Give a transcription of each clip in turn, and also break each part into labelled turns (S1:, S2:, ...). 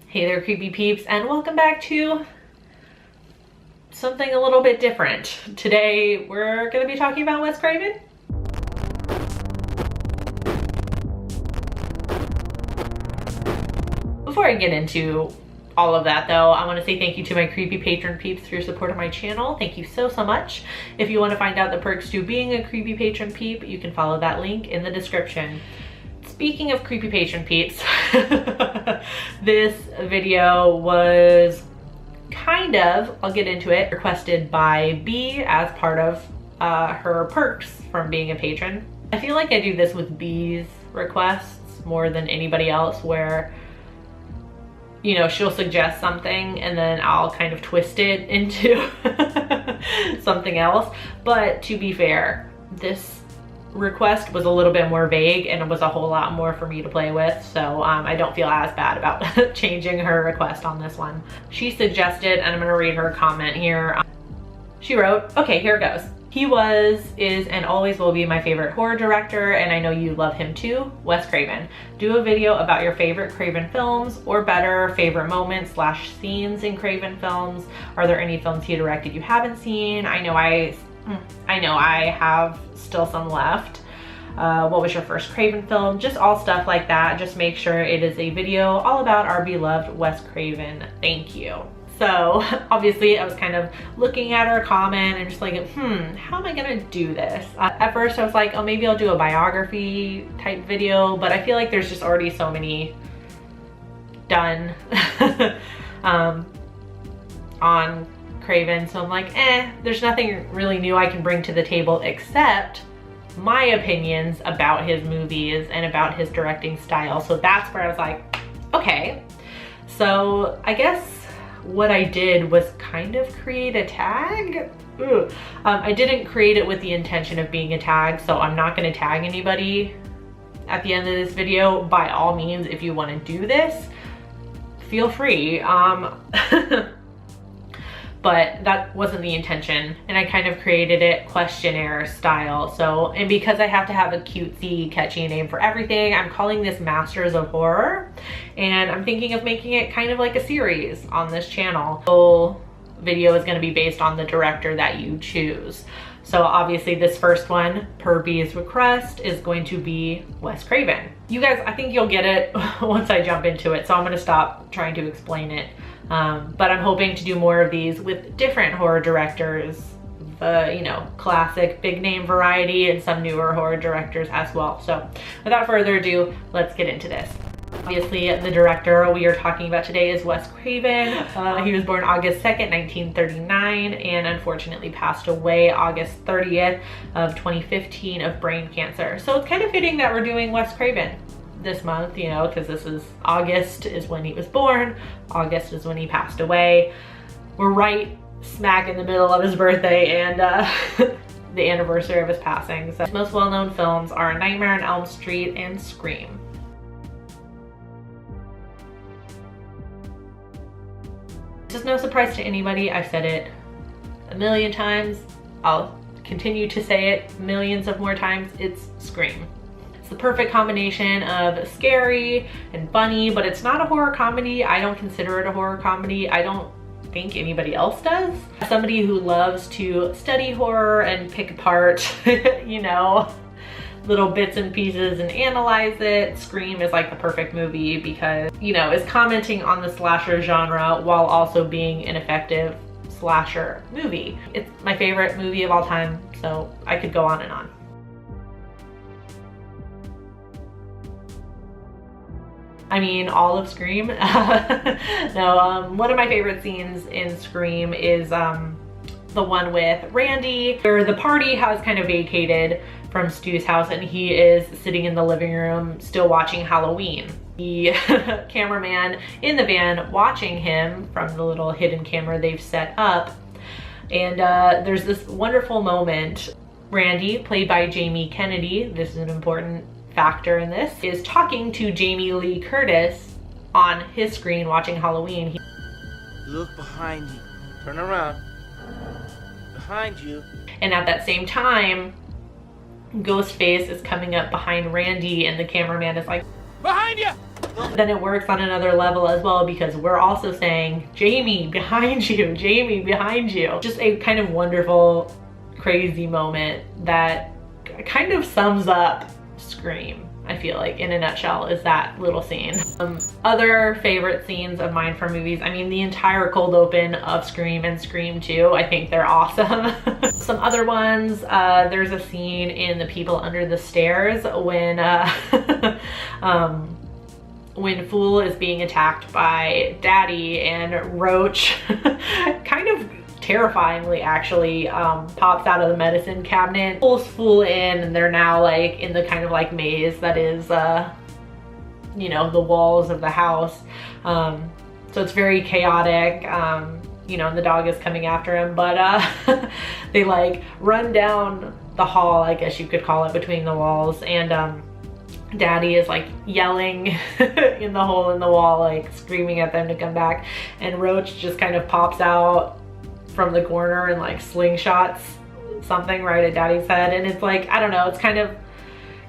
S1: Hey there, creepy peeps, and welcome back to something a little bit different. Today, we're gonna be talking about Wes Craven. Before I get into all of that though, I want to say thank you to my creepy patron peeps for your support of my channel. Thank you so much. If you want to find out the perks to being a creepy patron peep, you can follow that link in the description. Speaking of creepy patron peeps, this video was kind of, I'll get into it, requested by B as part of her perks from being a patron. I feel like I do this with B's requests more than anybody else, where you know, she'll suggest something and then I'll kind of twist it into something else. But to be fair, this request was a little bit more vague and it was a whole lot more for me to play with, so I don't feel as bad about changing her request on this one. She suggested, and I'm gonna read her comment here. She wrote, okay, here it goes. He was, is, and always will be my favorite horror director, and I know you love him too, Wes Craven. Do a video about your favorite Craven films, or better, favorite moments / scenes in Craven films. Are there any films he directed you haven't seen? I know I have still some left. What was your first Craven film? Just all stuff like that. Just make sure it is a video all about our beloved Wes Craven. Thank you. So obviously I was kind of looking at her comment and just like, how am I gonna do this? At first I was like, oh, maybe I'll do a biography type video, but I feel like there's just already so many done on Craven, so I'm like, there's nothing really new I can bring to the table except my opinions about his movies and about his directing style. So that's where I was like, okay. So I guess what I did was kind of create a tag. I didn't create it with the intention of being a tag, so I'm not going to tag anybody at the end of this video. By all means, if you want to do this, feel free. But that wasn't the intention, and I kind of created it questionnaire style. So, and because I have to have a cutesy, catchy name for everything, I'm calling this Masters of Horror, and I'm thinking of making it kind of like a series on this channel. The whole video is going to be based on the director that you choose. So obviously this first one, per B's request, is going to be Wes Craven. You guys, I think you'll get it once I jump into it, so I'm going to stop trying to explain it. But I'm hoping to do more of these with different horror directors, the, you know, classic big name variety, and some newer horror directors as well. So without further ado, let's get into this. Obviously, the director we are talking about today is Wes Craven. He was born August 2nd, 1939, and unfortunately passed away August 30th of 2015 of brain cancer. So it's kind of fitting that we're doing Wes Craven this month, you know, because this is August is when he was born, August is when he passed away. We're right smack in the middle of his birthday and the anniversary of his passing. So his most well-known films are Nightmare on Elm Street and Scream. This is no surprise to anybody. I've said it a million times. I'll continue to say it millions of more times. It's Scream. It's the perfect combination of scary and funny, but it's not a horror comedy. I don't consider it a horror comedy. I don't think anybody else does. As somebody who loves to study horror and pick apart, you know, little bits and pieces and analyze it, Scream is like the perfect movie because, you know, is commenting on the slasher genre while also being an effective slasher movie. It's my favorite movie of all time, so I could go on and on. I mean, all of Scream. No, one of my favorite scenes in Scream is the one with Randy, where the party has kind of vacated from Stu's house and he is sitting in the living room still watching Halloween. The cameraman in the van watching him from the little hidden camera they've set up, and there's this wonderful moment. Randy, played by Jamie Kennedy, this is an important factor in this, is talking to Jamie Lee Curtis on his screen watching Halloween.
S2: Look behind you. Turn around. Behind you.
S1: And at that same time, Ghostface is coming up behind Randy and the cameraman is like,
S2: behind you!
S1: Then it works on another level as well, because we're also saying, Jamie, behind you, Jamie, behind you. Just a kind of wonderful, crazy moment that kind of sums up Scream. I feel like in a nutshell is that little scene. Other favorite scenes of mine from movies, I mean the entire cold open of Scream and Scream 2, I think they're awesome. Some other ones, there's a scene in The People Under the Stairs when when Fool is being attacked by Daddy, and Roach kind of terrifyingly actually pops out of the medicine cabinet, pulls Fool in, and they're now like in the kind of like maze that is you know, the walls of the house. So it's very chaotic, you know, and the dog is coming after him, but they like run down the hall, I guess you could call it, between the walls, and Daddy is like yelling in the hole in the wall, like screaming at them to come back, and Roach just kind of pops out from the corner and like slingshots something right at Daddy's head. And it's like, I don't know, it's kind of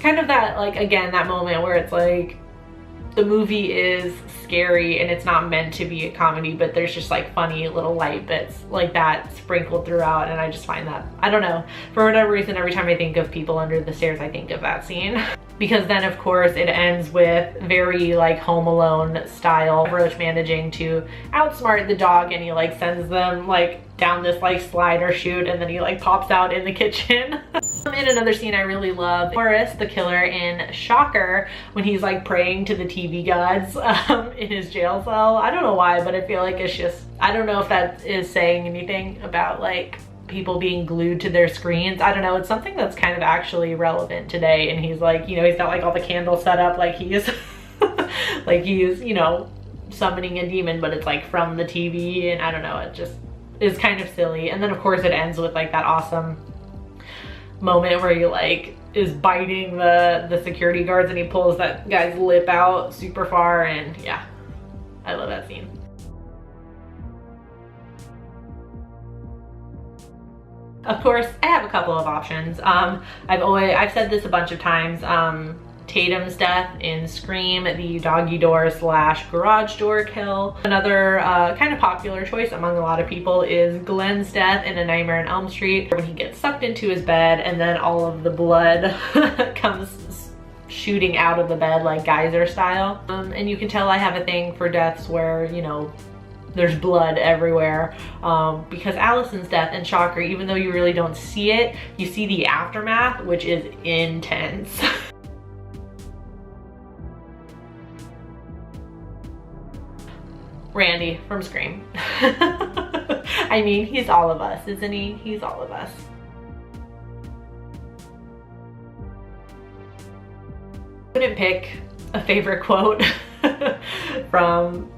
S1: that, like, again, that moment where it's like the movie is scary and it's not meant to be a comedy, but there's just like funny little light bits like that sprinkled throughout, and I just find that, I don't know, for whatever reason, every time I think of People Under the Stairs, I think of that scene. Because then of course it ends with very like Home Alone style, Roach managing to outsmart the dog, and he like sends them like down this like slide or chute, and then he like pops out in the kitchen. In another scene I really love, Horace, the killer in Shocker, when he's like praying to the TV gods in his jail cell. I don't know why, but I feel like it's just, I don't know if that is saying anything about like people being glued to their screens. I don't know, it's something that's kind of actually relevant today. And he's like, you know, he's got like all the candles set up like he is like he is, you know, summoning a demon, but it's like from the TV, and I don't know, it just is kind of silly. And then of course it ends with like that awesome moment where he like is biting the security guards, and he pulls that guy's lip out super far, and yeah, I love that scene. Of course, I have a couple of options. I've said this a bunch of times. Tatum's death in Scream, the doggy door / garage door kill. Another kind of popular choice among a lot of people is Glenn's death in A Nightmare on Elm Street, when he gets sucked into his bed and then all of the blood comes shooting out of the bed like geyser style. And you can tell I have a thing for deaths where, you know, there's blood everywhere, because Allison's death in Shocker, even though you really don't see it, you see the aftermath, which is intense. Randy from Scream. I mean, he's all of us, isn't he? He's all of us. Couldn't pick a favorite quote from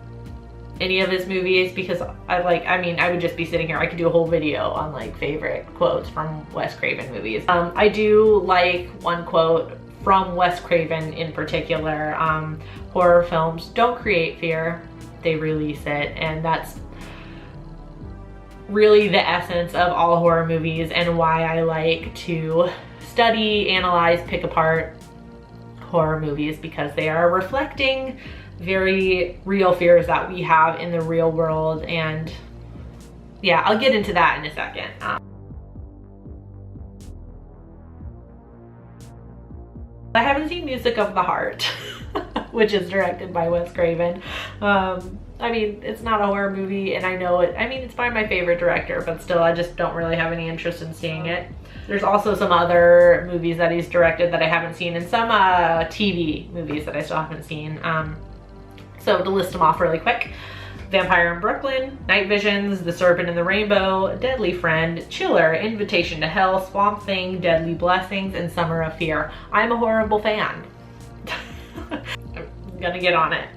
S1: any of his movies, because I would just be sitting here, I could do a whole video on like favorite quotes from Wes Craven movies. I do like one quote from Wes Craven in particular. Horror films don't create fear, they release it. And that's really the essence of all horror movies, and why I like to study, analyze, pick apart horror movies, because they are reflecting very real fears that we have in the real world. And yeah, I'll get into that in a second. I haven't seen Music of the Heart, which is directed by Wes Craven. I mean, it's not a horror movie, and I know it, I mean, it's by my favorite director, but still, I just don't really have any interest in seeing it. There's also some other movies that he's directed that I haven't seen, and some TV movies that I still haven't seen. So to list them off really quick: Vampire in Brooklyn, Night Visions, The Serpent and the Rainbow, Deadly Friend, Chiller, Invitation to Hell, Swamp Thing, Deadly Blessings, and Summer of Fear. I'm a horrible fan. I'm gonna get on it.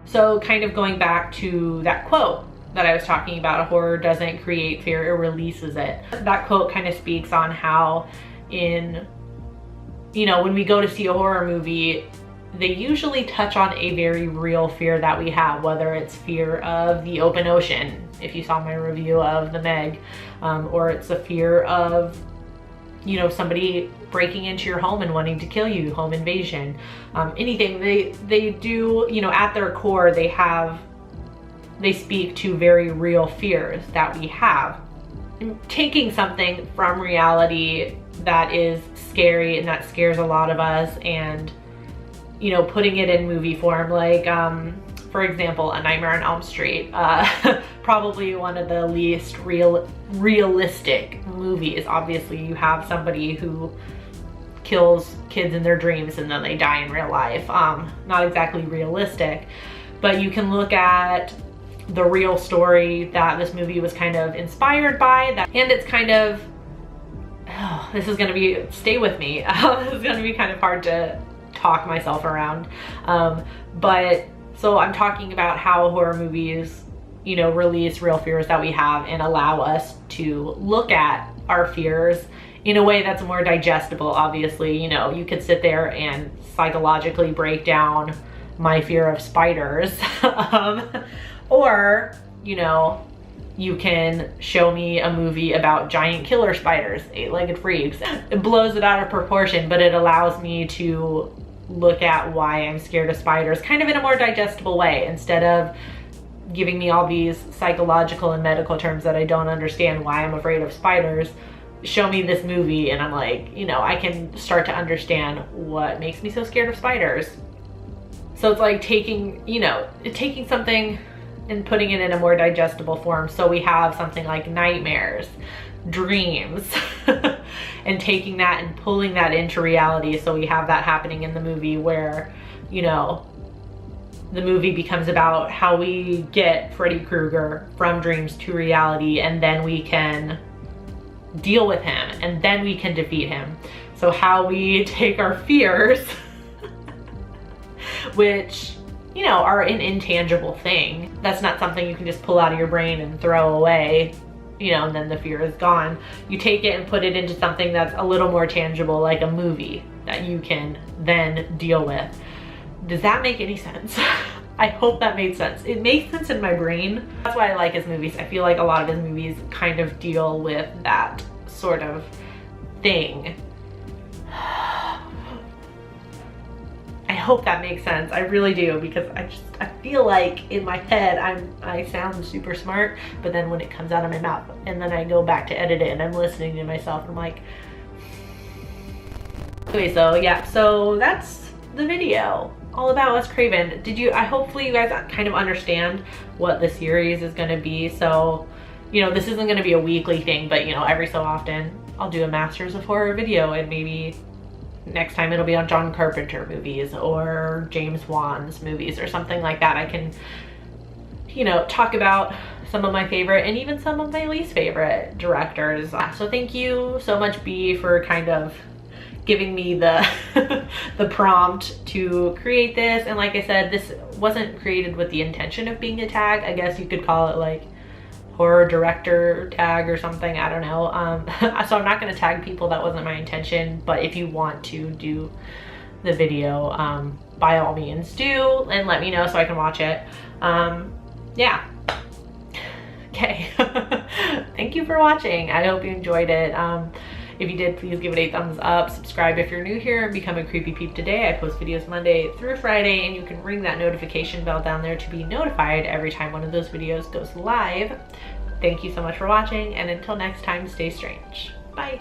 S1: So kind of going back to that quote that I was talking about, a horror doesn't create fear, it releases it. That quote kind of speaks on how in, you know, when we go to see a horror movie, they usually touch on a very real fear that we have, whether it's fear of the open ocean, if you saw my review of The Meg, or it's a fear of you know, somebody breaking into your home and wanting to kill you, home invasion, anything. They do, you know, at their core, they speak to very real fears that we have. Taking something from reality that is scary and that scares a lot of us, and, you know, putting it in movie form, like, for example, A Nightmare on Elm Street, probably one of the least realistic movies. Obviously, you have somebody who kills kids in their dreams and then they die in real life. Not exactly realistic, but you can look at the real story that this movie was kind of inspired by, and it's kind of, oh, this is gonna be, stay with me, this is gonna be kind of hard to talk myself around, but so I'm talking about how horror movies, you know, release real fears that we have and allow us to look at our fears in a way that's more digestible. Obviously, you know, you could sit there and psychologically break down my fear of spiders, or, you know, you can show me a movie about giant killer spiders, eight-legged freaks. It blows it out of proportion, but it allows me to look at why I'm scared of spiders kind of in a more digestible way, instead of giving me all these psychological and medical terms that I don't understand why I'm afraid of spiders. Show me this movie and I'm like, you know, I can start to understand what makes me so scared of spiders. So it's like taking, you know, taking something and putting it in a more digestible form. So we have something like nightmares, dreams, and taking that and pulling that into reality. So we have that happening in the movie where, you know, the movie becomes about how we get Freddy Krueger from dreams to reality, and then we can deal with him, and then we can defeat him. So how we take our fears, which, you know, are an intangible thing. That's not something you can just pull out of your brain and throw away, you know, and then the fear is gone. You take it and put it into something that's a little more tangible, like a movie that you can then deal with. Does that make any sense? I hope that made sense. It makes sense in my brain. That's why I like his movies. I feel like a lot of his movies kind of deal with that sort of thing. I hope that makes sense. I really do, because I feel like in my head I sound super smart, but then when it comes out of my mouth and then I go back to edit it and I'm listening to myself and I'm like, anyway, so yeah, so that's the video all about Wes Craven. Hopefully you guys kind of understand what the series is going to be. So, you know, this isn't going to be a weekly thing, but, you know, every so often I'll do a Masters of Horror video, and maybe next time it'll be on John Carpenter movies or James Wan's movies or something like that. I can, you know, talk about some of my favorite and even some of my least favorite directors. So thank you so much, B, for kind of giving me the the prompt to create this. And like I said, this wasn't created with the intention of being a tag. I guess you could call it like horror director tag or something, I don't know. So I'm not going to tag people, that wasn't my intention, but if you want to do the video, by all means do, and let me know so I can watch it. Yeah, okay. Thank you for watching. I hope you enjoyed it. If you did, please give it a thumbs up, subscribe if you're new here, and become a Creepy Peep today. I post videos Monday through Friday, and you can ring that notification bell down there to be notified every time one of those videos goes live. Thank you so much for watching, and until next time, stay strange. Bye.